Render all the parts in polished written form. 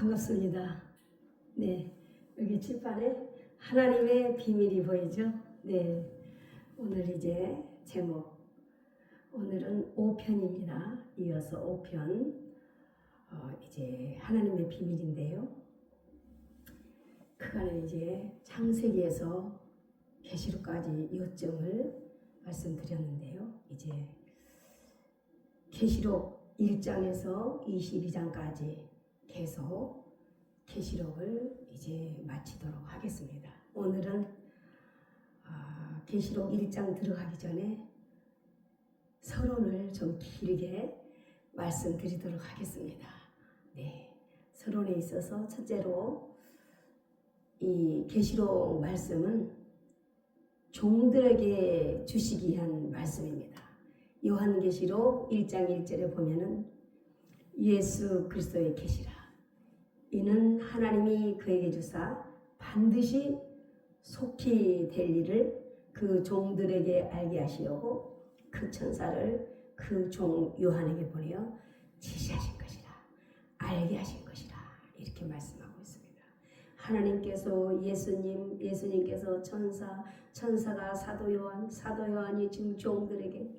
반갑습니다. 네, 여기 칠판에 하나님의 비밀이 보이죠? 네, 오늘 이제 제목, 오늘은 5편입니다. 이어서 5편, 이제 하나님의 비밀인데요. 그간은 이제 창세기에서 계시록까지 요점을 말씀드렸는데요. 이제 계시록 1장에서 22장까지 계속 계시록을 이제 마치도록 하겠습니다. 오늘은 계시록 1장 들어가기 전에 서론을 좀 길게 말씀드리도록 하겠습니다. 네, 서론에 있어서 첫째로 이 계시록 말씀은 종들에게 주시기 위한 말씀입니다. 요한계시록 1장 1절에 보면은 예수 그리스도의 계시라. 이는 하나님이 그에게 주사 반드시 속히 될 일을 그 종들에게 알게 하시려고 그 천사를 그 종 요한에게 보내어 지시하신 것이라. 알게 하신 것이라. 이렇게 말씀하고 있습니다. 하나님께서 예수님께서 천사가 사도 요한이 지금 종들에게,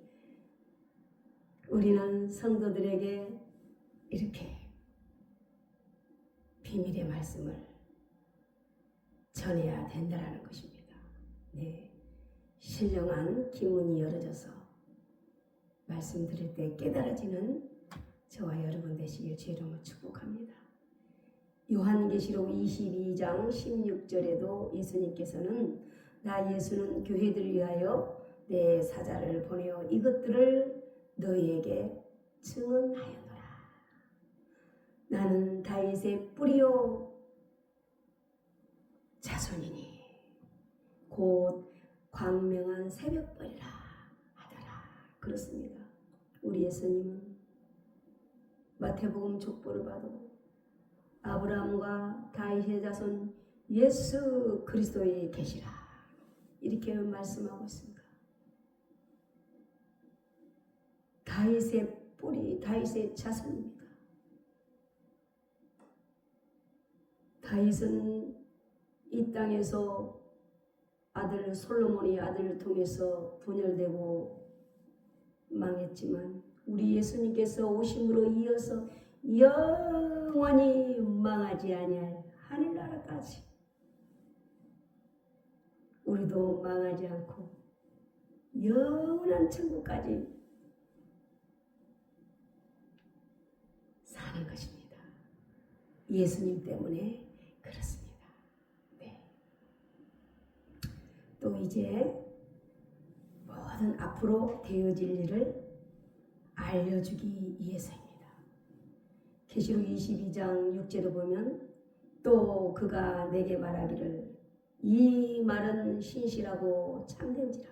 우리는 성도들에게 이렇게 비밀의 말씀을 전해야 된다라는 것입니다. 네, 신령한 기문이 열어져서 말씀드릴 때 깨달아지는 저와 여러분 되시길 주 이름으로 축복합니다. 요한계시록 22장 16절에도 예수님께서는 나 예수는 교회들을 위하여 내 사자를 보내어 이것들을 너희에게 증언하였노라. 나는 다윗의 뿌리요 자손이니 곧 광명한 새벽벌이라 하더라. 그렇습니다. 우리 예수님은 마태복음 족보를 봐도 아브라함과 다윗의 자손 예수 그리스도의 계시라 이렇게 말씀하고 있습니다. 다윗의 뿌리, 다윗의 자손입니다. 다윗은 이 땅에서 솔로몬의 아들을 통해서 분열되고 망했지만 우리 예수님께서 오심으로 이어서 영원히 망하지 아니할 하늘나라까지 우리도 망하지 않고 영원한 천국까지 사는 것입니다. 예수님 때문에 그렇습니다. 네. 또 이제 모든 앞으로 되어질 일을 알려주기 위해서입니다. 계시록 22장 6절에 보면 또 그가 내게 말하기를 이 말은 신실하고 참된지라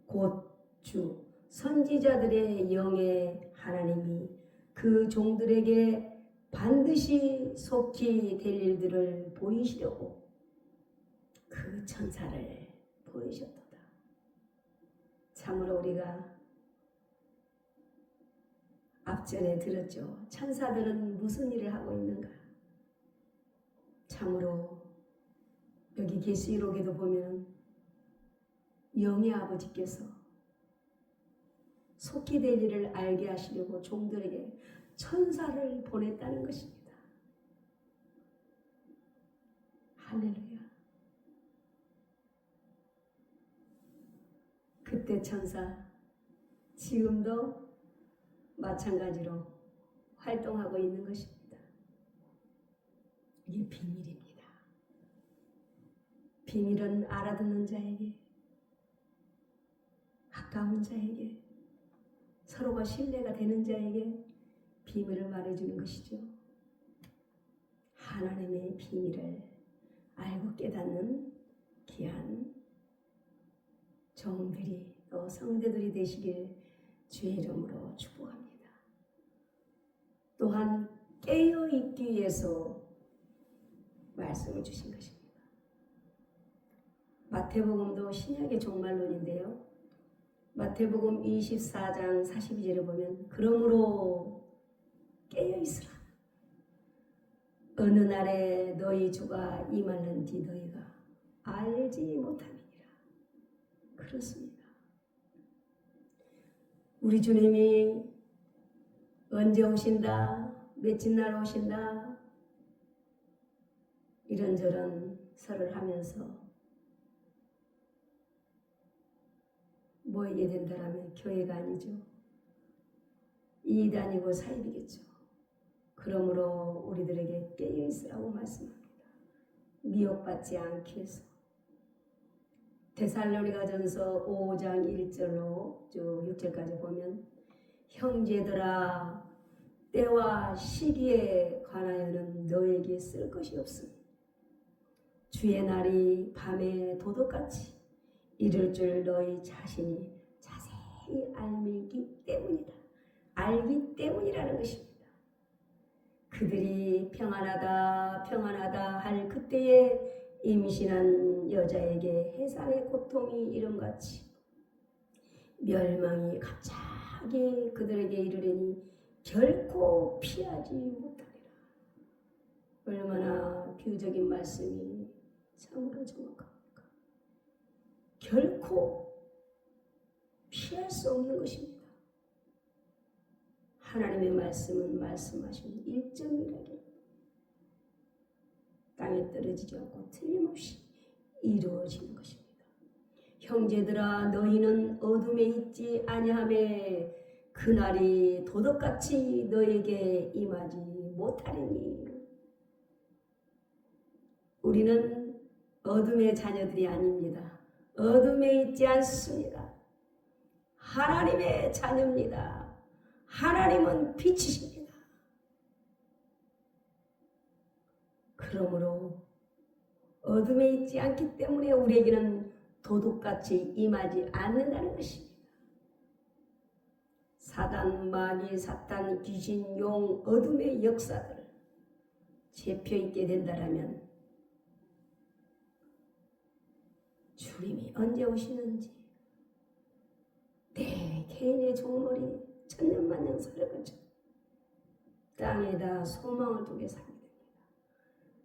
곧 주 선지자들의 영의 하나님이 그 종들에게 반드시 속히 될 일들을 보이시려고 그 천사를 보이셨도다. 참으로 우리가 앞전에 들었죠. 천사들은 무슨 일을 하고 있는가? 참으로 여기 계시록에도 보면 영의 아버지께서 속히 될 일을 알게 하시려고 종들에게 천사를 보냈다는 것입니다. 할렐루야. 그때 천사 지금도 마찬가지로 활동하고 있는 것입니다. 이게 비밀입니다. 비밀은 알아듣는 자에게, 가까운 자에게, 서로가 신뢰가 되는 자에게 비밀을 말해주는 것이죠. 하나님의 비밀을 알고 깨닫는 귀한 종들이 또 성도들이 되시길 주의 이름으로 축복합니다. 또한 깨어있기 위해서 말씀을 주신 것입니다. 마태복음도 신약의 종말론인데요. 마태복음 24장 42절에 보면 그러므로 깨어있으라. 어느 날에 너희 주가 임하는지 너희가 알지 못함이니라. 그렇습니다. 우리 주님이 언제 오신다, 며칠 날 오신다, 이런저런 설을 하면서 모이게 된다라면 교회가 아니죠. 이단이고 사입이겠죠. 그러므로 우리들에게 깨어있으라고 말씀합니다. 미혹받지 않기 위해서. 데살로니가전서 5장 1절로 쭉 6절까지 보면 형제들아 때와 시기에 관하여는 너에게 쓸 것이 없으니 주의 날이 밤에 도둑같이 이를 줄 너희 자신이 자세히 알기 때문이다. 알기 때문이라는 것입니다. 그들이 평안하다 평안하다 할 그때에 임신한 여자에게 해산의 고통이 이름같이 멸망이 갑자기 그들에게 이르려니 결코 피하지 못하리라. 얼마나 비유적인 말씀이 참으로 정확합니까? 결코 피할 수 없는 것입니다. 하나님의 말씀은 말씀하신 일정이라게 땅에 떨어지지 않고 틀림없이 이루어지는 것입니다. 형제들아 너희는 어둠에 있지 아니하매 그날이 도둑같이 너에게 임하지 못하리니. 우리는 어둠의 자녀들이 아닙니다. 어둠에 있지 않습니다. 하나님의 자녀입니다. 하나님은 빛이십니다. 그러므로 어둠에 있지 않기 때문에 우리에게는 도둑같이 임하지 않는다는 것입니다. 사단, 마귀, 사탄, 귀신, 용, 어둠의 역사들 잡혀있게 된다면 주님이 언제 오시는지 내 개인의 종물이 천년만년 살아가죠. 땅에다 소망을 두게 살게 됩니다.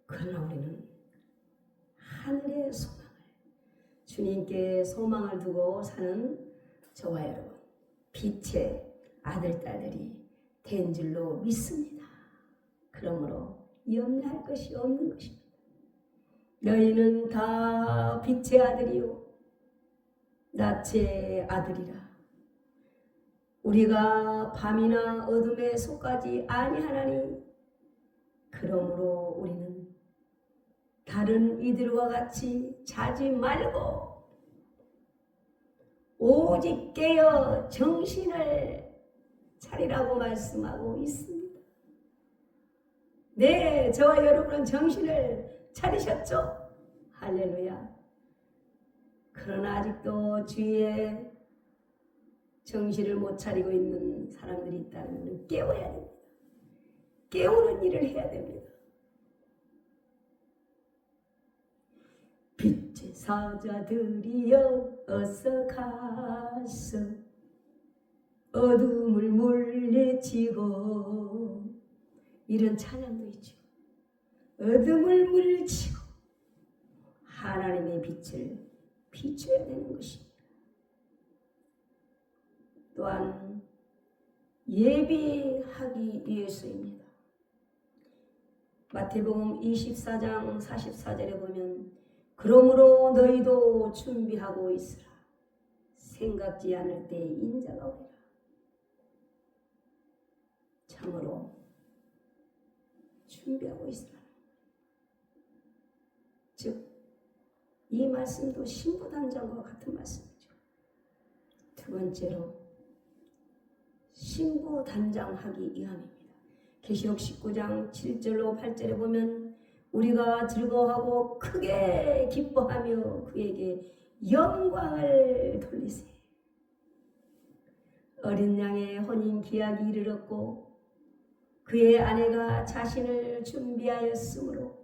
그러나 우리는 하늘의 소망을, 주님께 소망을 두고 사는 저와 여러분, 빛의 아들, 딸들이 된 줄로 믿습니다. 그러므로 염려할 것이 없는 것입니다. 너희는 다 빛의 아들이요 낯의 아들이라. 우리가 밤이나 어둠에 속하지 아니하나니 그러므로 우리는 다른 이들과 같이 자지 말고 오직 깨어 정신을 차리라고 말씀하고 있습니다. 네, 저와 여러분은 정신을 차리셨죠? 할렐루야. 그러나 아직도 주위에 정신을 못 차리고 있는 사람들이 있다면 깨워야 됩니다. 깨우는 일을 해야 됩니다. 빛의 사자들이여 어서 가서 어둠을 물리치고, 이런 찬양도 있죠. 어둠을 물리치고 하나님의 빛을 비춰야 되는 것입니다. 또한 예비하기 위해서입니다. 마태복음 24장 44절에 보면 그러므로 너희도 준비하고 있으라. 생각지 않을 때 인자가 오리라. 참으로 준비하고 있으라. 즉, 이 말씀도 신부단장과 같은 말씀이죠. 두 번째로 신부단장하기 위함입니다. 계시록 19장 7절로 8절에 보면 우리가 즐거워하고 크게 기뻐하며 그에게 영광을 돌리세. 어린 양의 혼인 기약이 이르렀고 그의 아내가 자신을 준비하였으므로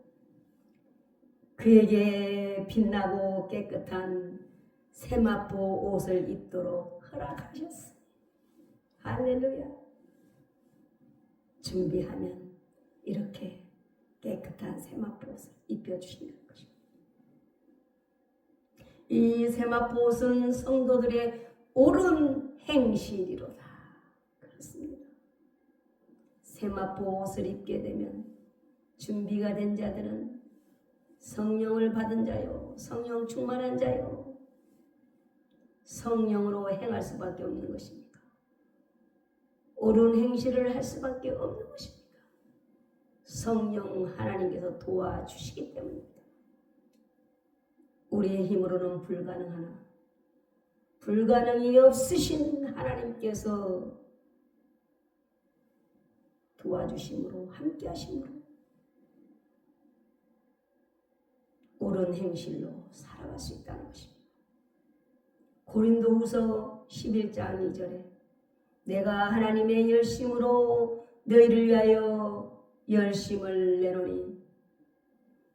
그에게 빛나고 깨끗한 세마포 옷을 입도록 허락하셨으니. 할렐루야. 준비하면 이렇게 깨끗한 세마포 옷을 입혀주신다는 것입니다. 이 세마포 옷은 성도들의 옳은 행실이로다. 그렇습니다. 세마포 옷을 입게 되면 준비가 된 자들은 성령을 받은 자요, 성령 충만한 자요, 성령으로 행할 수밖에 없는 것입니다. 옳은 행실을 할 수밖에 없는 것입니다. 성령 하나님께서 도와주시기 때문입니다. 우리의 힘으로는 불가능하나 불가능이 없으신 하나님께서 도와주심으로 함께 하심으로 옳은 행실로 살아갈 수 있다는 것입니다. 고린도후서 11장 2절에 내가 하나님의 열심으로 너희를 위하여 열심을 내노니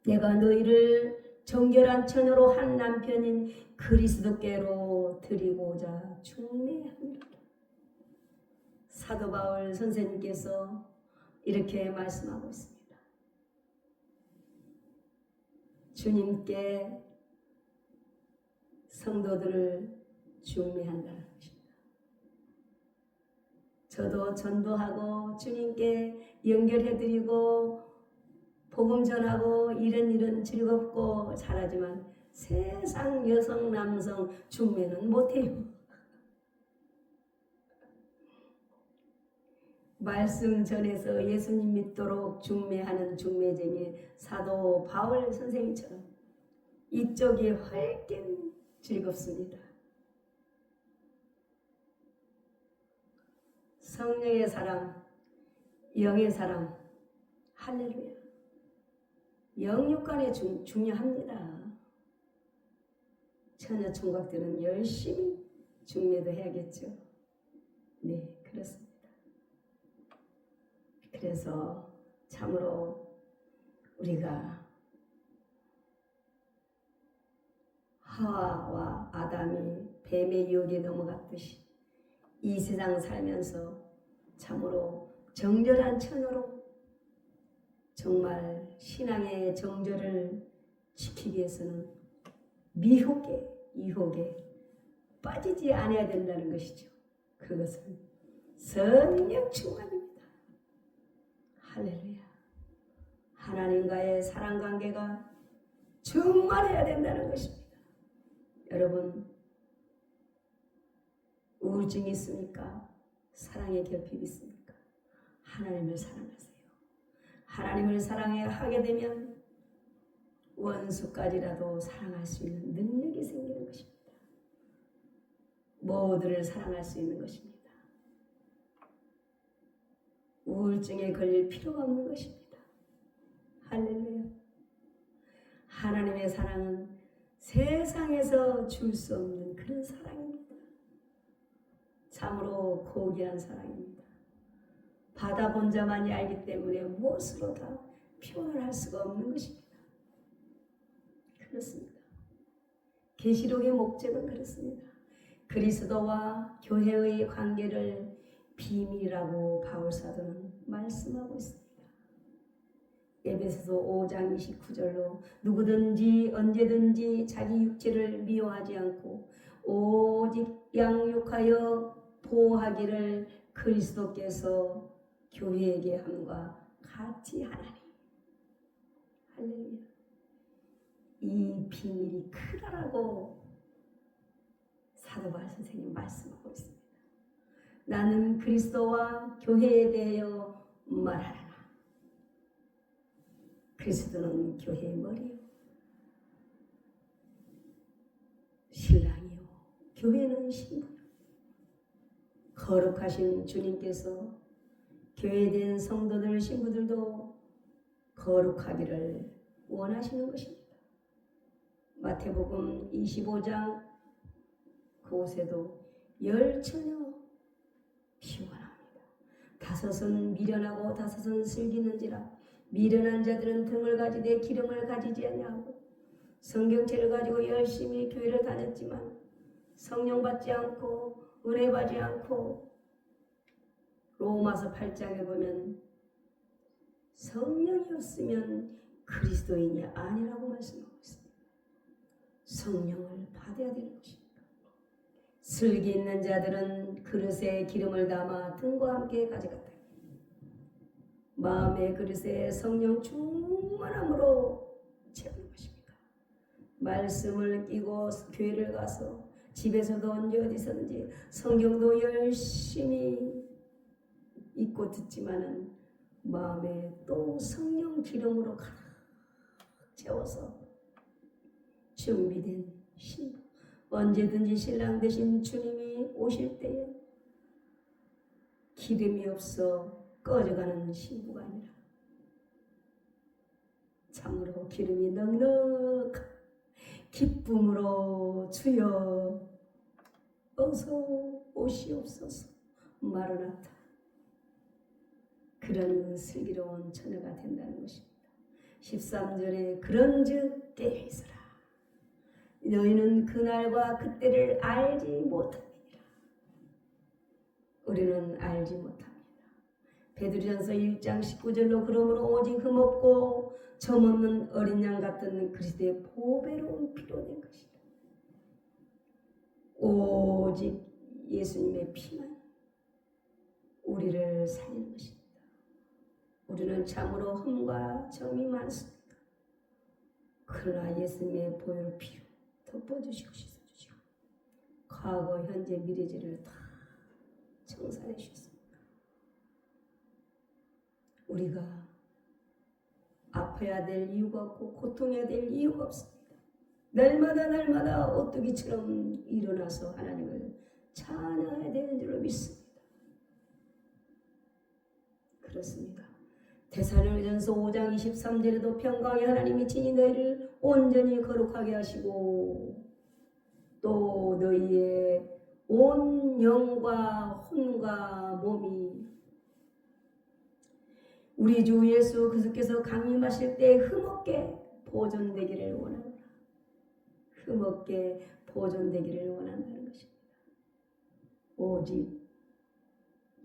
내가 너희를 정결한 처녀로 한 남편인 그리스도께로 드리고자 중매합니다. 사도 바울 선생님께서 이렇게 말씀하고 있습니다. 주님께 성도들을 중매한다는 것입니다. 저도 전도하고 주님께 연결해드리고 복음 전하고 이런 즐겁고 잘하지만 세상 여성 남성 중매는 못해요. 말씀 전해서 예수님 믿도록 중매하는 중매쟁이 사도 바울 선생님처럼 이쪽이 훨씬 즐겁습니다. 성령의 사랑, 영의 사랑, 할렐루야. 영육간에 중요합니다. 처녀 총각들은 열심히 중매도 해야겠죠. 네, 그렇습니다. 그래서 참으로 우리가 하와와 아담이 뱀의 유혹에 넘어갔듯이 이 세상 살면서 참으로 정결한 처녀로 정말 신앙의 정절을 지키기 위해서는 미혹에 유혹에 빠지지 않아야 된다는 것이죠. 그것은 성령 충만입니다. 할렐루야. 하나님과의 사랑 관계가 충만해야 된다는 것입니다. 여러분, 우울증이 있습니까? 사랑의 결핍이 있습니까? 하나님을 사랑하세요. 하나님을 사랑하게 되면 원수까지라도 사랑할 수 있는 능력이 생기는 것입니다. 모두를 사랑할 수 있는 것입니다. 우울증에 걸릴 필요가 없는 것입니다. 할렐루야. 하나님의 사랑은 세상에서 줄 수 없는 그런 사랑입니다. 참으로 고귀한 사랑입니다. 받아본 자만이 알기 때문에 무엇으로 다 표현을 할 수가 없는 것입니다. 그렇습니다. 계시록의 목적은 그렇습니다. 그리스도와 교회의 관계를 비밀이라고 바울 사도는 말씀하고 있습니다. 에베소서 5장 29절로 누구든지 언제든지 자기 육체를 미워하지 않고 오직 양육하여 보호하기를 그리스도께서 교회에게 함과 같이 하나니. 할렐루야. 이 비밀이 크다라고 사도 바울 선생님 말씀하고 있습니다. 나는 그리스도와 교회에 대하여 말하라. 그리스도는 교회의 머리요, 신랑이요, 교회는 신부요. 거룩하신 주님께서 교회에 대한 성도들, 신부들도 거룩하기를 원하시는 것입니다. 마태복음 25장 그곳에도 10처녀 피곤합니다. 5은 미련하고 5은 슬기는지라 미련한 자들은 등을 가지되 기름을 가지지 아니하고 성경책을 가지고 열심히 교회를 다녔지만 성령 받지 않고 은혜 받지 않고 로마서 8장에 보면 성령이 없으면 그리스도인이 아니라고 말씀하고 있습니다. 성령을 받아야 되는 것입니다. 슬기 있는 자들은 그릇에 기름을 담아 등과 함께 가져갔다. 마음의 그릇에 성령 충만함으로 채우는 것입니다. 말씀을 끼고 교회를 가서 집에서도 언제 어디서든지 성경도 열심히 읽고 듣지만은 마음에 또 성령 기름으로 가득 채워서 준비된 신부, 언제든지 신랑 되신 주님이 오실 때에 기름이 없어 꺼져가는 신부가 아니라 참으로 기름이 넉넉한 기쁨으로 주여 어서 오시옵소서 마르나타, 그런 슬기로운 처녀가 된다는 것입니다. 13절에 그런즉 깨어있으라, 너희는 그날과 그때를 알지 못함이니라. 우리는 알지 못합니다. 베드로전서 1장 19절로 그러므로 오직 흠없고 점없는 어린 양 같은 그리스도의 보배로운 피로 된 것이다. 오직 예수님의 피만 우리를 살리는 것입니다. 우리는 참으로 흠과 점이 많습니다. 그러나 예수님의 보혈 피로 덮어주시고 씻어주시고 과거 현재 미래죄를 다 청산해 주셨습니다. 우리가 아파야 될 이유가 없고 고통해야 될 이유가 없습니다. 날마다 오뚜기처럼 일어나서 하나님을 찬양해야 되는 줄로 믿습니다. 그렇습니다. 데살로니가전서 5장 23절에도 평강의 하나님이 친히 너희를 온전히 거룩하게 하시고 또 너희의 온 영과 혼과 몸이 우리 주 예수 그리스도께서 강림하실 때 흠없게 보존되기를 원합니다. 흠없게 보존되기를 원한다는 것입니다. 오직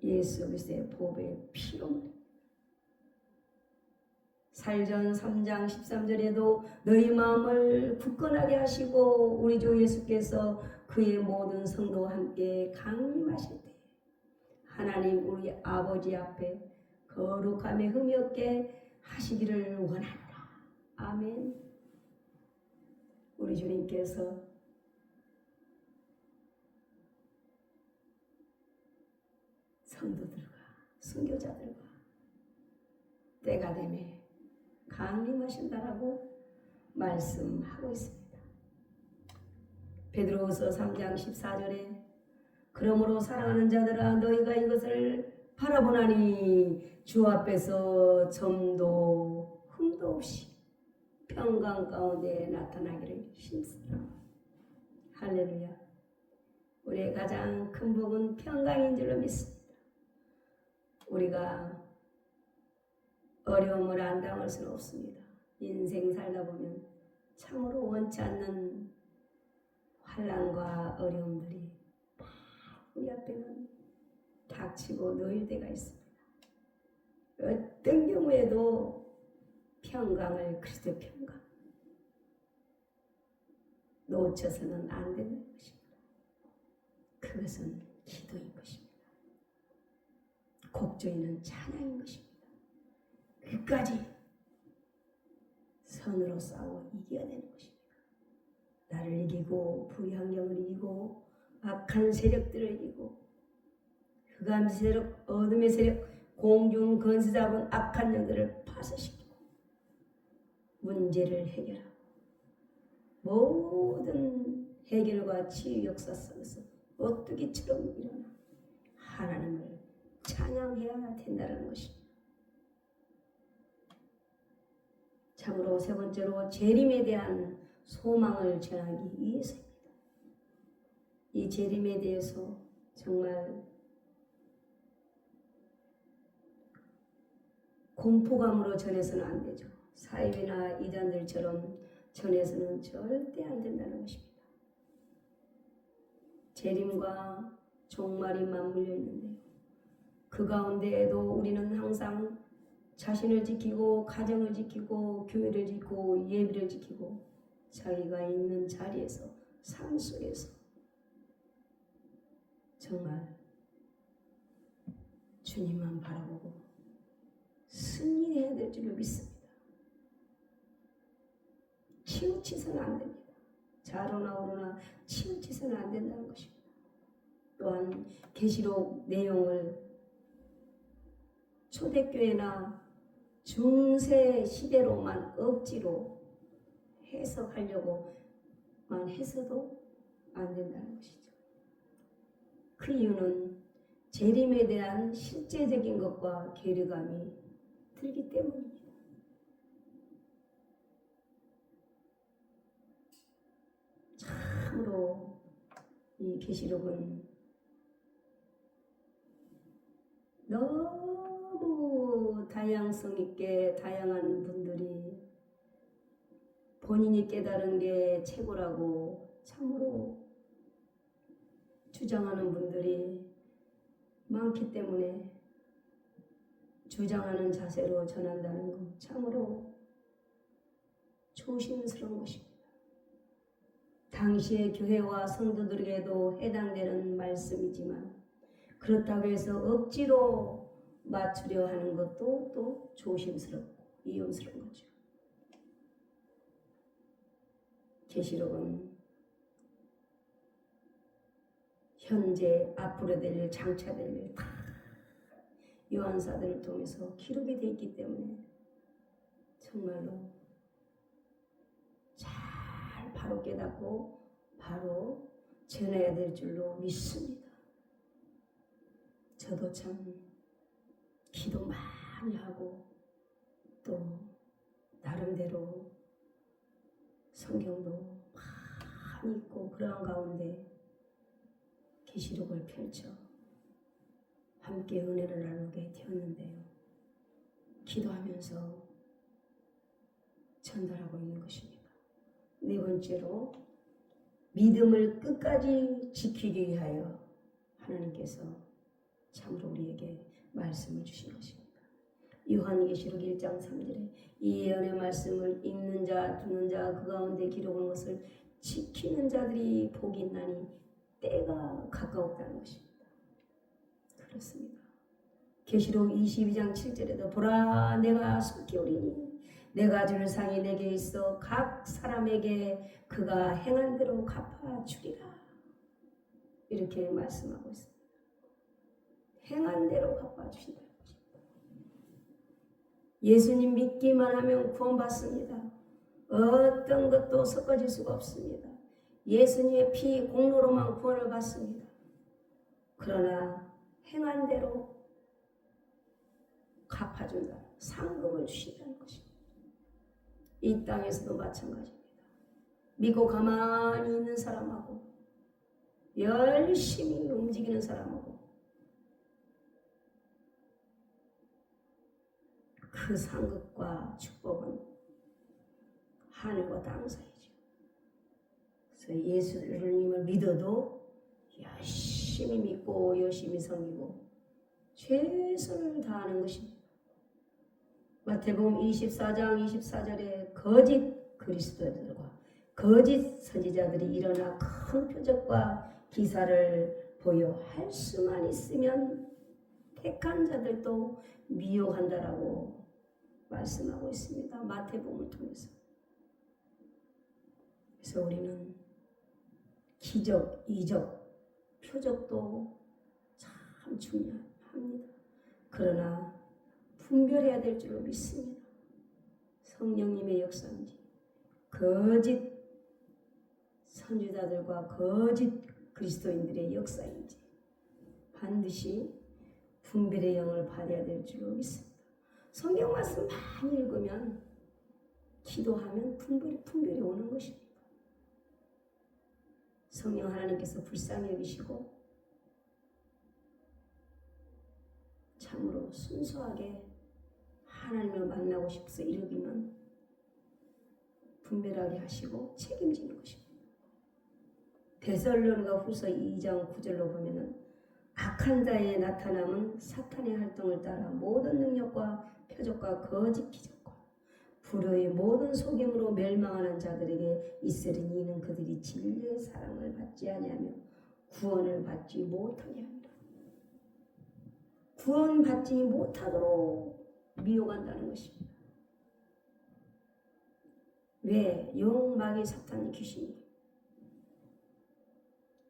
예수 그리스도의 보배의 피로. 살전 3장 13절에도 너희 마음을 굳건하게 하시고 우리 주 예수께서 그의 모든 성도와 함께 강림하실 때 하나님 우리 아버지 앞에 거룩함에 흠이 없게 하시기를 원한다. 아멘. 우리 주님께서 성도들과 순교자들과 때가 되매 강림하신다라고 말씀하고 있습니다. 베드로후서 3장 14절에 그러므로 사랑하는 자들아 너희가 이것을 바라보나니 주 앞에서 점도 흠도 없이 평강 가운데 나타나기를 힘쓰라. 할렐루야. 우리의 가장 큰 복은 평강인 줄로 믿습니다. 우리가 어려움을 안 당할 수는 없습니다. 인생 살다 보면 참으로 원치 않는 환난과 어려움들이 우리 앞에는 닥치고 놓일 때가 있습니다. 어떤 경우에도 평강을 그리스도의 평강 놓쳐서는 안 되는 것입니다. 그것은 기도인 것입니다. 곡조이는 찬양인 것입니다. 끝까지 선으로 싸워 이겨야 되는 것입니다. 나를 이기고 불의환경을 이기고 악한 세력들을 이기고 흑암 세력, 어둠의 세력, 공중 건세 잡은 악한 영들을 파쇄시키고 문제를 해결하고 모든 해결과 치유 역사 속에서 오뚜기처럼 일어나 하나님을 찬양해야 된다는 것입니다. 참으로 세 번째로 재림에 대한 소망을 전하기 위해서입니다. 이 재림에 대해서 정말 공포감으로 전해서는 안 되죠. 사이비나 이단들처럼 전해서는 절대 안 된다는 것입니다. 재림과 종말이 맞물려 있는데요. 그 가운데에도 우리는 항상 자신을 지키고 가정을 지키고 교회를 지키고 예배를 지키고 자기가 있는 자리에서 삶 속에서 정말 주님만 바라보고 승리해야 될 줄을 믿습니다. 치우치서는 안 됩니다. 좌로나 우로나 치우치서는 안 된다는 것입니다. 또한 계시록 내용을 초대교회나 중세 시대로만 억지로 해석하려고만 해서도 안 된다는 것이죠. 그 이유는 재림에 대한 실제적인 것과 괴리감이 들기 때문입니다. 참으로 이 계시록은 너무 다양성 있게 다양한 분들이 본인이 깨달은 게 최고라고 참으로 주장하는 분들이 많기 때문에 주장하는 자세로 전한다는 것 참으로 조심스러운 것입니다. 당시의 교회와 성도들에게도 해당되는 말씀이지만 그렇다고 해서 억지로 맞추려 하는 것도 또 조심스럽고 위험스러운 거죠. 계시록은 현재 앞으로 될 일, 장차될 일 다 요한사들을 통해서 기록이 되어 있기 때문에 정말로 잘 바로 깨닫고 바로 전해야 될 줄로 믿습니다. 저도 참 기도 많이 하고 또 나름대로 성경도 많이 읽고 그러한 가운데 계시록을 펼쳐 함께 은혜를 나누게 되었는데요. 기도하면서 전달하고 있는 것입니다. 네 번째로 믿음을 끝까지 지키기 위하여 하나님께서 참으로 우리에게 말씀을 주신 것입니다. 요한계시록 1장 3절에 이 예언의 말씀을 읽는 자 듣는 자 그 가운데 기록한 것을 지키는 자들이 복이 있나니 때가 가까웠다는 것입니다. 그렇습니다. 계시록 22장 7절에도 보라 내가 속히 오리니 내가 줄 상이 내게 있어 각 사람에게 그가 행한 대로 갚아주리라 이렇게 말씀하고 있습니다. 행한 대로 갚아주신다는 것입니다. 예수님 믿기만 하면 구원받습니다. 어떤 것도 섞어질 수가 없습니다. 예수님의 피 공로로만 구원을 받습니다. 그러나 행한 대로 갚아준다. 상급을 주신다는 것입니다. 이 땅에서도 마찬가지입니다. 믿고 가만히 있는 사람하고 열심히 움직이는 사람하고 그 상급과 축복은 하늘과 땅 사이죠. 그래서 예수님을 믿어도 열심히 믿고 열심히 섬기고 최선을 다하는 것입니다. 마태복음 24장 24절에 거짓 그리스도들과 거짓 선지자들이 일어나 큰 표적과 기사를 보여 할 수만 있으면 택한 자들도 미혹한다라고 말씀하고 있습니다. 마태복음을 통해서. 그래서 우리는 기적, 이적, 표적도 참 중요합니다. 그러나 분별해야 될 줄로 믿습니다. 성령님의 역사인지 거짓 선지자들과 거짓 그리스도인들의 역사인지 반드시 분별의 영을 받아야 될 줄로 믿습니다. 성경 말씀 많이 읽으면 기도하면 분별이 오는 것입니다. 성령 하나님께서 불쌍히 여기시고 참으로 순수하게 하나님을 만나고 싶어서 이루기는 분별하게 하시고 책임지는 것입니다. 데살로니가 후서 2장 9절로 보면은 악한 자의 나타남은 사탄의 활동을 따라 모든 능력과 표적과 거짓 기적과 불의의 모든 속임으로 멸망하는 자들에게 있으리니 이는 그들이 진리의 사랑을 받지 아니하며 구원을 받지 못하게 합니다. 구원받지 못하도록 미혹한다는 것입니다. 왜? 용, 마귀, 사탄, 귀신이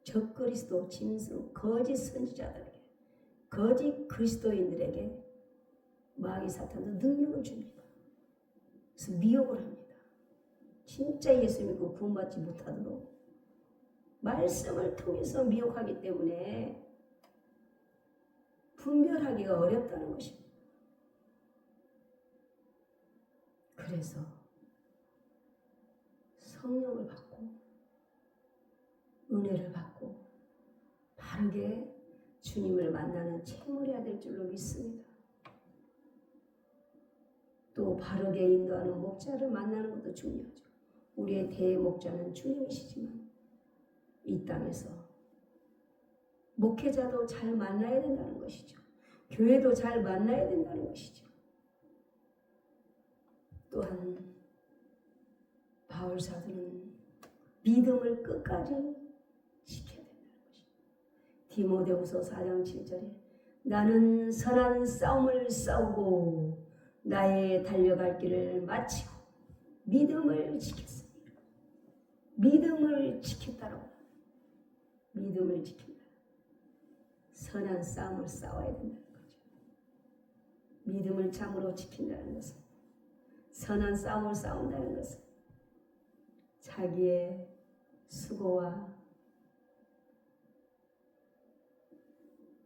적그리스도, 짐승, 거짓 선지자들에게, 거짓 그리스도인들에게 마귀, 사탄도 능력을 줍니다. 그래서 미혹을 합니다. 진짜 예수 믿고 구원받지 못하도록 말씀을 통해서 미혹하기 때문에 분별하기가 어렵다는 것입니다. 그래서 성령을 받고 은혜를 받고 바르게 주님을 만나는 체험해야 될 줄로 믿습니다. 또 바르게 인도하는 목자를 만나는 것도 중요하죠. 우리의 대목자는 주님이시지만 이 땅에서 목회자도 잘 만나야 된다는 것이죠. 교회도 잘 만나야 된다는 것이죠. 또한 바울 사도는 믿음을 끝까지 지켜야 된다는 것입니다. 디모데후서 4장 7절에 나는 선한 싸움을 싸우고 나의 달려갈 길을 마치고 믿음을 지켰습니다. 믿음을 지켰다라고. 믿음을 지킨다. 선한 싸움을 싸워야 된다는 거죠. 믿음을 참으로 지킨다는 것은, 선한 싸움을 싸운다는 것은 자기의 수고와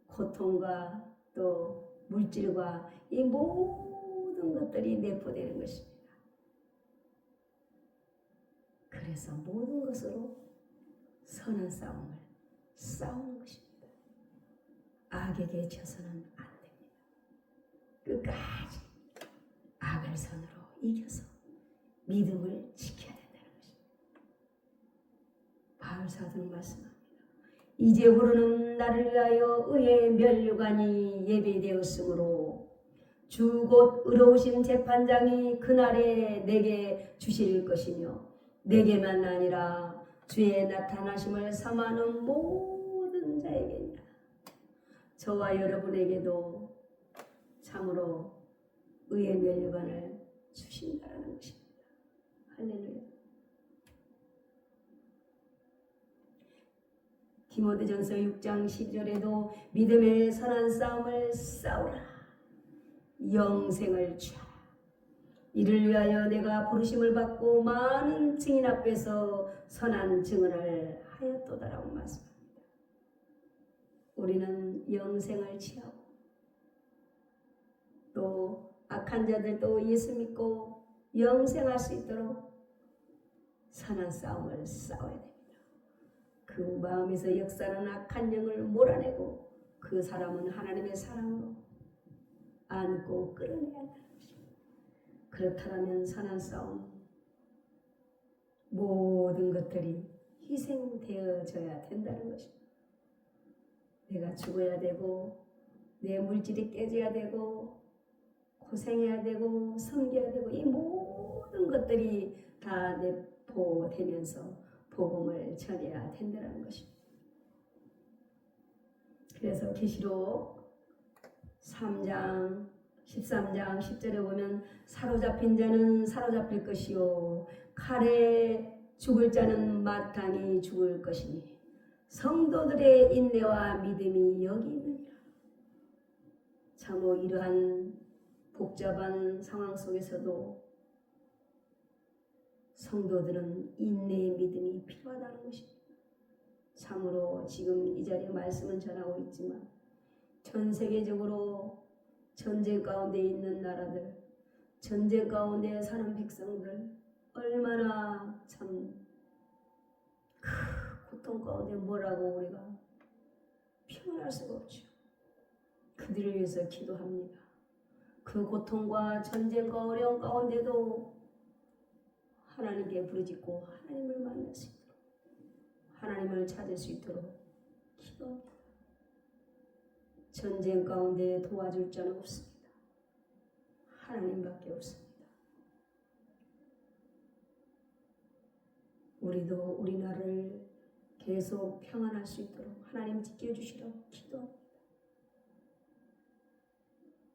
고통과 또 물질과 이 모든 것들이 내포되는 것입니다. 그래서 모든 것으로 선한 싸움을 싸우는 것입니다. 악에게 져서는 안 됩니다. 끝까지 악을 선으로 이겨서 믿음을 지켜야 된다는 것입니다. 바울 사도는 말씀합니다. 이제부로는 나를 위하여 의의 면류관이 예비되었으므로 주 곧 의로우신 재판장이 그날에 내게 주실 것이며 내게만 아니라 주의 나타나심을 삼하는 모든 자에게니라. 저와 여러분에게도 참으로 의의 면류관을 주신다는 것입니다. 할렐루야. 디모데전서 6장 10절에도 믿음의 선한 싸움을 싸우라. 영생을 취하라. 이를 위하여 내가 부르심을 받고 많은 증인 앞에서 선한 증언을 하였도다라고 말씀합니다. 우리는 영생을 취하고 또 악한 자들도 예수 믿고 영생할 수 있도록 선한 싸움을 싸워야 됩니다. 그 마음에서 역사하는 악한 영을 몰아내고 그 사람은 하나님의 사랑으로 안고 끌어내야 한다는 것입니다. 그렇다면 선한 싸움 모든 것들이 희생되어져야 된다는 것입니다. 내가 죽어야 되고 내 물질이 깨져야 되고 고생해야 되고 섬겨야 되고 이 모든 것들이 다 내포되면서 복음을 전해야 된다는 것입니다. 그래서 계시록 3장 13장 10절에 보면 사로잡힌 자는 사로잡힐 것이요 칼에 죽을 자는 마땅히 죽을 것이니 성도들의 인내와 믿음이 여기 있느니라. 참으로 이러한 복잡한 상황 속에서도 성도들은 인내의 믿음이 필요하다는 것입니다. 참으로 지금 이 자리에 말씀은 전하고 있지만 전 세계적으로 전쟁 가운데 있는 나라들, 전쟁 가운데 사는 백성들 얼마나 참 고통 가운데 뭐라고 우리가 표현할 수가 없죠. 그들을 위해서 기도합니다. 그 고통과 전쟁과 어려움 가운데도 하나님께 부르짖고 하나님을 만날 수 있도록 하나님을 찾을 수 있도록 기도합니다. 전쟁 가운데 도와줄 자는 없습니다. 하나님밖에 없습니다. 우리도 우리나라를 계속 평안할 수 있도록 하나님 지켜주시라고 기도합니다.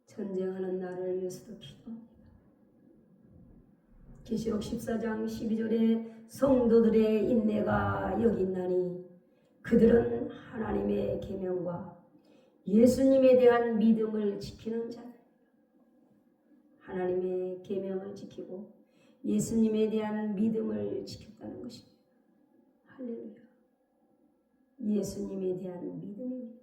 전쟁하는 나를 위해서도 기도합니다. 계시록 14장 12절에 성도들의 인내가 여기 있나니 그들은 하나님의 계명과 예수님에 대한 믿음을 지키는 자들. 하나님의 계명을 지키고 예수님에 대한 믿음을 지켰다는 것입니다. 할렐루야. 예수님에 대한 믿음입니다.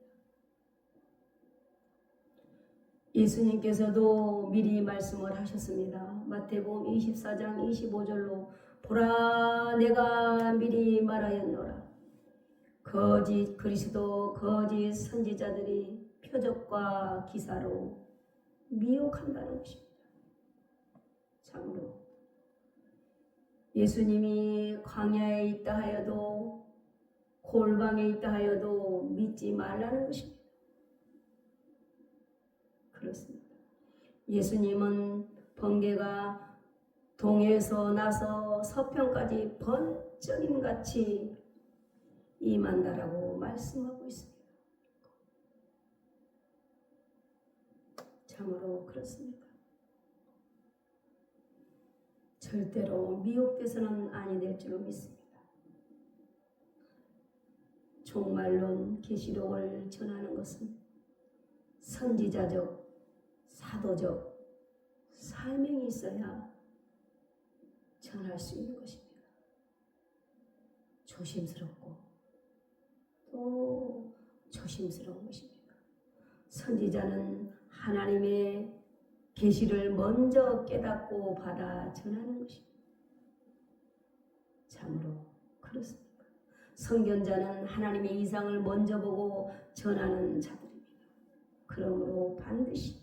예수님께서도 미리 말씀을 하셨습니다. 마태복음 24장 25절로 보라 내가 미리 말하였노라. 거짓 그리스도 거짓 선지자들이 표적과 기사로 미혹한다는 것입니다. 참으로 예수님이 광야에 있다 하여도 골방에 있다 하여도 믿지 말라는 것입니다. 그렇습니다. 예수님은 번개가 동에서 나서 서편까지 번쩍임같이 임한다라고 말씀하고 있습니다. 참으로 그렇습니다. 절대로 미혹돼서는 아니 될 줄로 믿습니다. 종말론 계시록을 전하는 것은 선지자적, 사도적 사명이 있어야 전할 수 있는 것입니다. 조심스럽고 또 조심스러운 것입니다. 선지자는 하나님의 계시를 먼저 깨닫고 받아 전하는 것입니다. 참으로 그렇습니다. 선견자는 하나님의 이상을 먼저 보고 전하는 자들입니다. 그러므로 반드시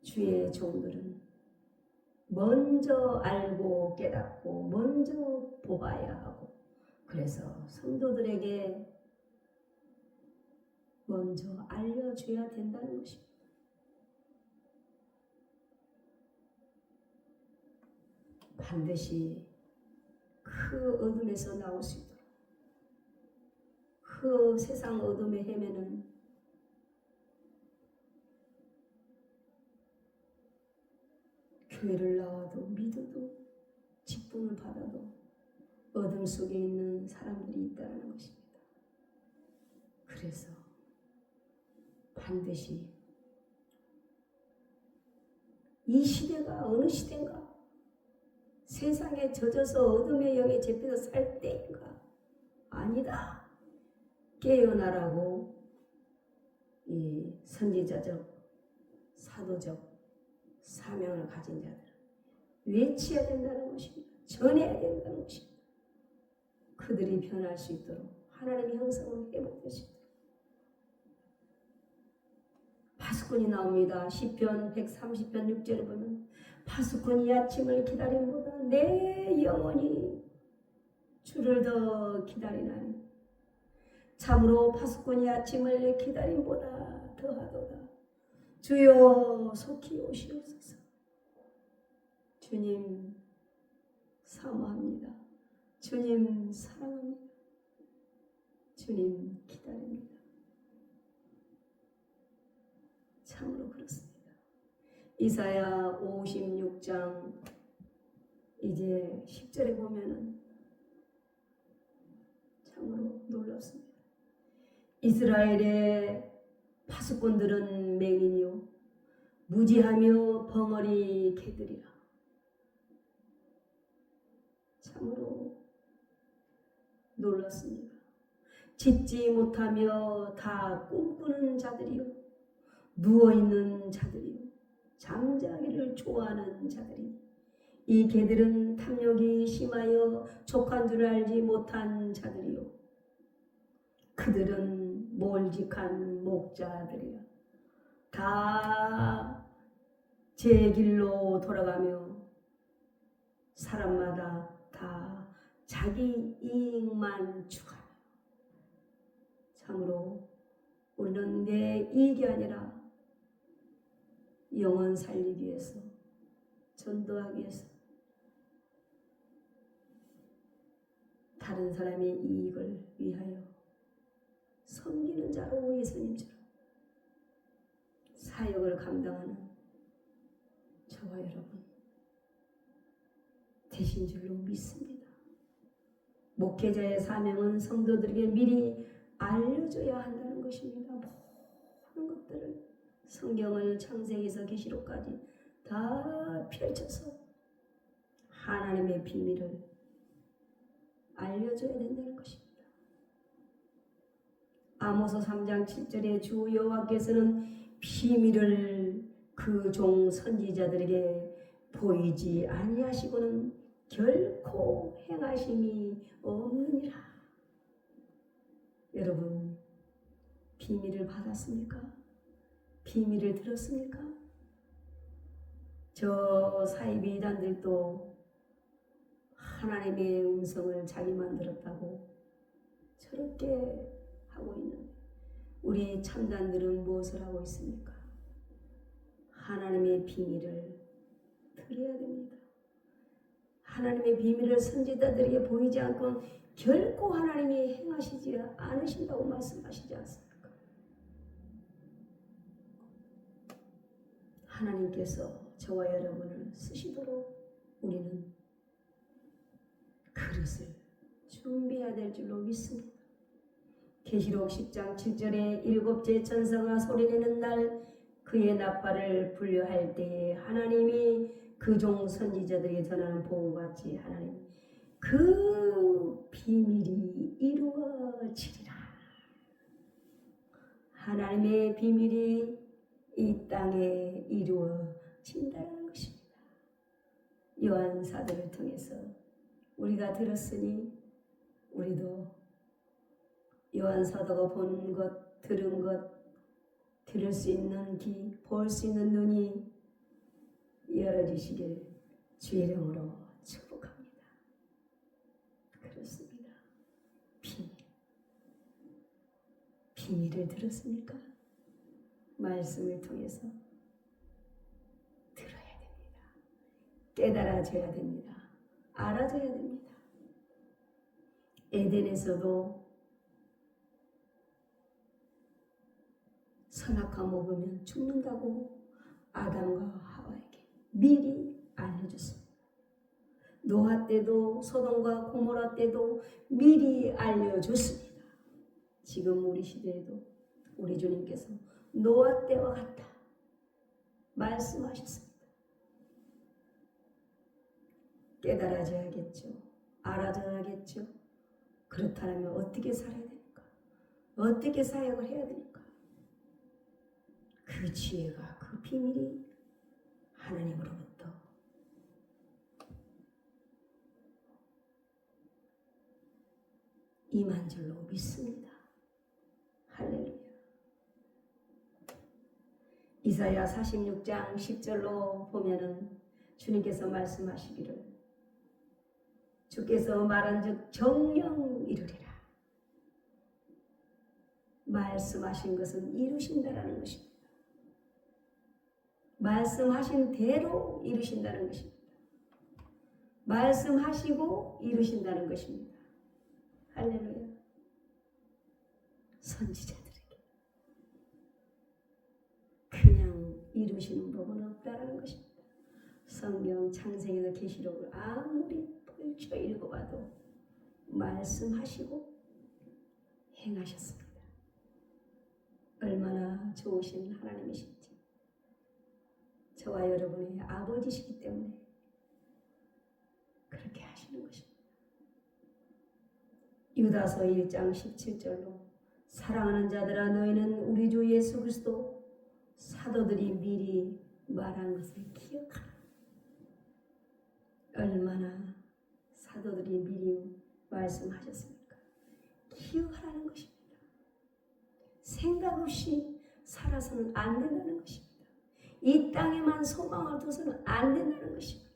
주의 종들은 먼저 알고 깨닫고 먼저 보아야 하고, 그래서 성도들에게 먼저 알려줘야 된다는 것입니다. 반드시 그 어둠에서 나올 수 있도록, 그 세상 어둠에 헤매는 교회를 나와도 믿어도 직분을 받아도 어둠 속에 있는 사람들이 있다는 것입니다. 그래서 반드시 이 시대가 어느 시대인가? 세상에 젖어서 어둠의 영에 잡혀서 살 때인가? 아니다. 깨어나라고 이 선지자적, 사도적 사명을 가진 자들은 외쳐야 된다는 것입니다. 전해야 된다는 것입니다. 그들이 변할 수 있도록, 하나님의 형상으로 회복될 수 있도록. 파수꾼이 나옵니다. 시편 130편 6절에 보면 파수꾼이 아침을 기다림보다 내 영혼이 주를 더 기다리나니 참으로 파수꾼이 아침을 기다림보다 더하도다. 주여 속히 오시옵소서. 주님 사모합니다. 주님 사랑합니다. 주님 기다립니다. 참으로 그렇습니다. 이사야 56장 이제 10절에 보면은 참으로 놀랍습니다. 이스라엘의 파수꾼들은 맹인이요 무지하며 벙어리 개들이라. 참으로 놀랐습니다. 짖지 못하며 다 꿈꾸는 자들이요 누워있는 자들이요 잠자기를 좋아하는 자들이, 이 개들은 탐욕이 심하여 족한 줄 알지 못한 자들이요 그들은 몰직한 목자들이라. 다 제 길로 돌아가며 사람마다 다 자기 이익만 추구하며. 참으로 우리는 내 사람의 이익이 아니라 영혼 살리기 위해서, 전도하기 위해서, 다른 사람의 이익을 위하여 섬기는 자로 예수님처럼 사역을 감당하는 저와 여러분 되신 줄로 믿습니다. 목회자의 사명은 성도들에게 미리 알려줘야 한다는 것입니다. 모든 것들을 성경을 창세기에서 계시록까지 다 펼쳐서 하나님의 비밀을 알려줘야 된다는 것입니다. 아모스 3장 7절에 주 여호와께서는 비밀을 그 종 선지자들에게 보이지 아니하시고는 결코 행하심이 없느니라. 여러분, 비밀을 받았습니까? 비밀을 들었습니까? 저 사이비 이단들도 하나님의 음성을 자기만 들었다고 저렇게 하고 있는데 우리 참단들은 무엇을 하고 있습니까? 하나님의 비밀을 들어야 됩니다. 하나님의 비밀을 선지자들에게 보이지 않고는 결코 하나님이 행하시지 않으신다고 말씀하시지 않습니까? 하나님께서 저와 여러분을 쓰시도록 우리는 그릇을 준비해야 될 줄로 믿습니다. 계시록 10장 7절에 일곱째 천사가 소리내는 날 그의 나팔을 분류할 때에 하나님이 그 종 선지자들에게 전하는 복음같이 하나님 그 비밀이 이루어지리라. 하나님의 비밀이 이 땅에 이루어진다는 것입니다. 요한 사도를 통해서 우리가 들었으니 우리도 요한 사도가 본 것, 들은 것, 들을 수 있는 귀, 볼 수 있는 눈이 열어지시길 주의 이름으로 축복합니다. 그렇습니다. 비밀을 들었습니까? 말씀을 통해서 들어야 됩니다. 깨달아져야 됩니다. 알아져야 됩니다. 에덴에서도 선악과 먹으면 죽는다고 아담과 하와에게 미리 알려줬습니다. 노아 때도 소돔과 고모라 때도 미리 알려줬습니다. 지금 우리 시대에도 우리 주님께서 노아 때와 같다 말씀하셨습니다. 깨달아져야겠죠. 알아져야겠죠. 그렇다면 어떻게 살아야 됩니까? 어떻게 사역을 해야 됩니까? 그 지혜가, 그 비밀이 하나님으로부터 임한 줄로 믿습니다. 할렐루야. 이사야 46장 10절로 보면은 주님께서 말씀하시기를 주께서 말한즉 정령 이루리라. 말씀하신 것은 이루신다라는 것입니다. 말씀하신 대로 이루신다는 것입니다. 말씀하시고 이루신다는 것입니다. 할렐루야. 선지자들에게 그냥 이루시는 법은 없다라는 것입니다. 성경 창세기에서 계시록을 아무리 펼쳐 읽어봐도 말씀하시고 행하셨습니다. 얼마나 좋으신 하나님이신지 저와 여러분의 아버지시기 때문에 그렇게 하시는 것입니다. 유다서 1장 17절로 사랑하는 자들아 너희는 우리 주 예수 그리스도 사도들이 미리 말한 것을 기억하라. 얼마나 사도들이 미리 말씀하셨습니까? 기억하라는 것입니다. 생각 없이 살아서는 안 된다는 것입니다. 이 땅에만 소망을 둬서는 안 된다는 것입니다.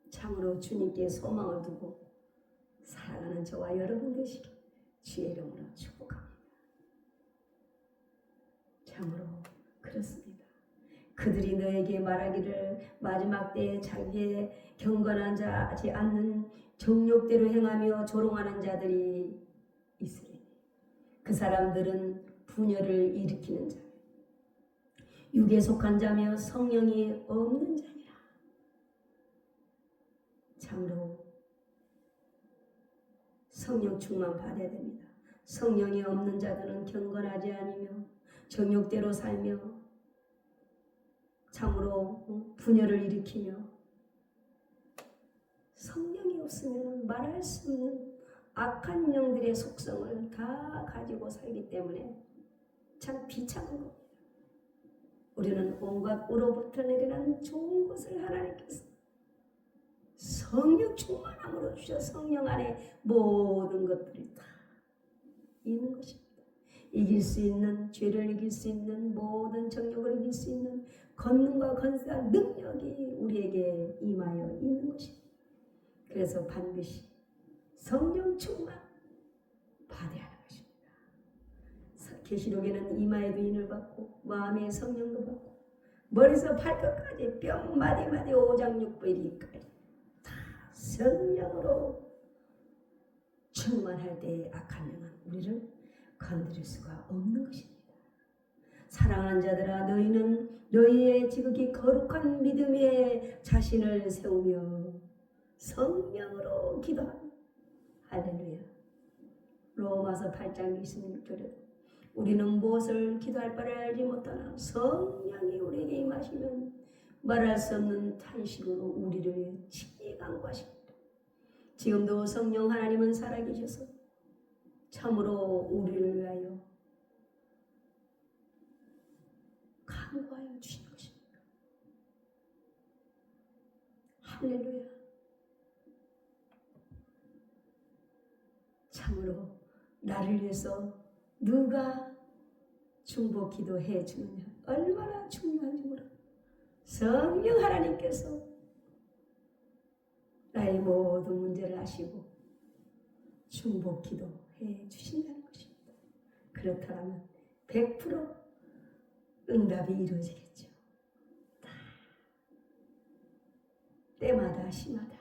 참으로 주님께 소망을 두고 살아가는 저와 여러분 되시길 주의 이름으로 축복합니다. 참으로 그렇습니다. 그들이 너에게 말하기를 마지막 때에 자기의 경건한 자지 않는 정욕대로 행하며 조롱하는 자들이 있으니 그 사람들은 분열을 일으키는 자, 육에 속한 자며 성령이 없는 자니라. 참으로 성령 충만 받아야 됩니다. 성령이 없는 자들은 경건하지 아니며 정욕대로 살며 참으로 분열을 일으키며 성령이 없으면 말할 수 없는 악한 영들의 속성을 다 가지고 살기 때문에 참 비참한 겁니다. 우리는 온갖 우로부터 내리는 좋은 것을 하나님께서 성령 충만함으로 주셔 성령 안에 모든 것들이 다 있는 것입니다. 이길 수 있는, 죄를 이길 수 있는, 모든 정욕을 이길 수 있는 권능과 건세한 능력이 우리에게 임하여 있는 것입니다. 그래서 반드시 성령 충만 받아야 하는 것입니다. 계시록에는 이마에도 인을 받고 마음에 성령도 받고 머리에서 발끝까지 뼈 마디마디 오장육부일까지 다 성령으로 충만할 때의 악한 영은 우리를 건드릴 수가 없는 것입니다. 사랑하는 자들아, 너희는 너희의 지극히 거룩한 믿음에 자신을 세우며 성령으로 기도하라. 할렐루야. 로마서 8장 26절에 우리는 무엇을 기도할 바를 알지 못하나 성령이 우리에게 임하시면 말할 수 없는 탄식으로 우리를 친히 간구하십니다. 지금도 성령 하나님은 살아계셔서 참으로 우리를 위하여 간구하여 주신 것입니다. 할렐루야. 참으로 나를 위해서 누가 중보 기도해 주느냐, 얼마나 중요한지 몰라. 성령 하나님께서 나의 모든 문제를 아시고 중보 기도해 주신다는 것입니다. 그렇다면 100% 응답이 이루어지겠죠. 때마다 시마다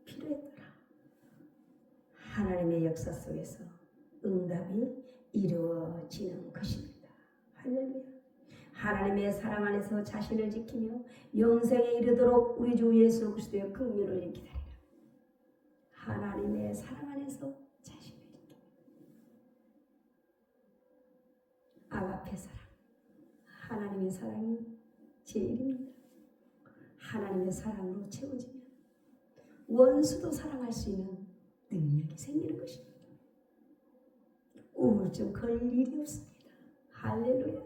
필요에 따라 하나님의 역사 속에서 응답이 이루어지는 것입니다. 할렐루야. 하나님의 사랑 안에서 자신을 지키며 영생에 이르도록 우리 주 예수 그리스도의 긍휼을 기다리라. 하나님의 사랑 안에서 자신을 지키며 아가페 사랑, 하나님의 사랑이 제일입니다. 하나님의 사랑으로 채워지면 원수도 사랑할 수 있는 능력이 생기는 것입니다. 우울증 걸릴 일이 없습니다. 할렐루야.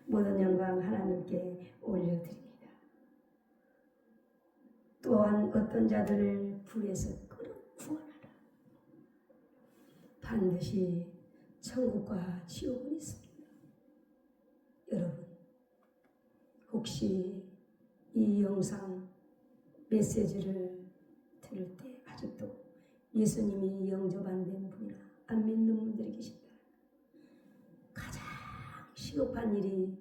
모든 영광 하나님께 올려드립니다. 또한 어떤 자들을 불에서 끌어 구원하라. 반드시 천국과 지옥은 있습니다. 여러분, 혹시 이 영상 메시지를 들을 때 아직도 예수님이 영접 안 된 분이나 안 믿는 분들이 계신다. 가장 시급한 일이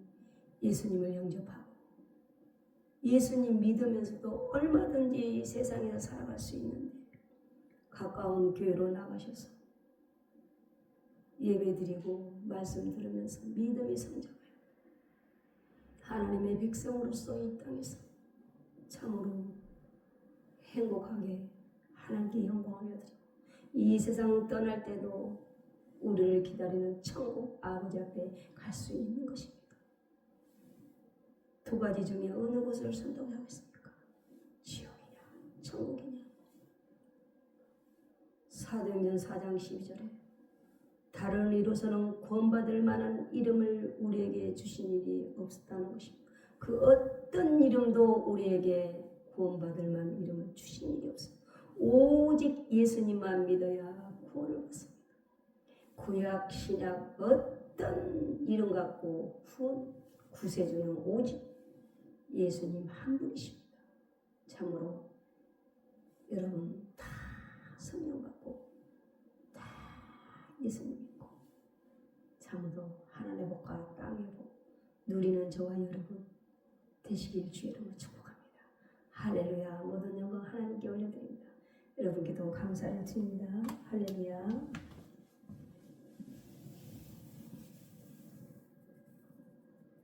예수님을 영접하고 예수님 믿으면서도 얼마든지 세상에서 살아갈 수 있는데 가까운 교회로 나가셔서 예배드리고 말씀 들으면서 믿음이 성장하여 하나님의 백성으로서 이 땅에서 참으로 행복하게 하나님께 영광을 드리고 이 세상 떠날 때도 우리를 기다리는 천국 아버지 앞에 갈 수 있는 것입니다. 두 가지 중에 어느 것을 선택하겠습니까? 지옥이냐 천국이냐? 사도행전 4장 12절에 다른 이로서는 구원받을 만한 이름을 우리에게 주신 일이 없었다는 것입니다. 그 어떤 이름도 우리에게 구원받을 만한 이름을 주신 일이 없습니다. 오직 예수님만 믿어야 구원을 받습니다. 구약, 신약 어떤 이름 갖고 구세주는 오직 예수님 한 분이십니다. 참으로 여러분 다 성령 받고 다 예수님 믿고 참으로 하나님의 복과 땅의 복 누리는 저와 여러분 되시길 주의 이름으로 축복합니다. 할렐루야. 모든 영광 하나님께 올려드립니다. 여러분께도 감사를 드립니다. 할렐루야.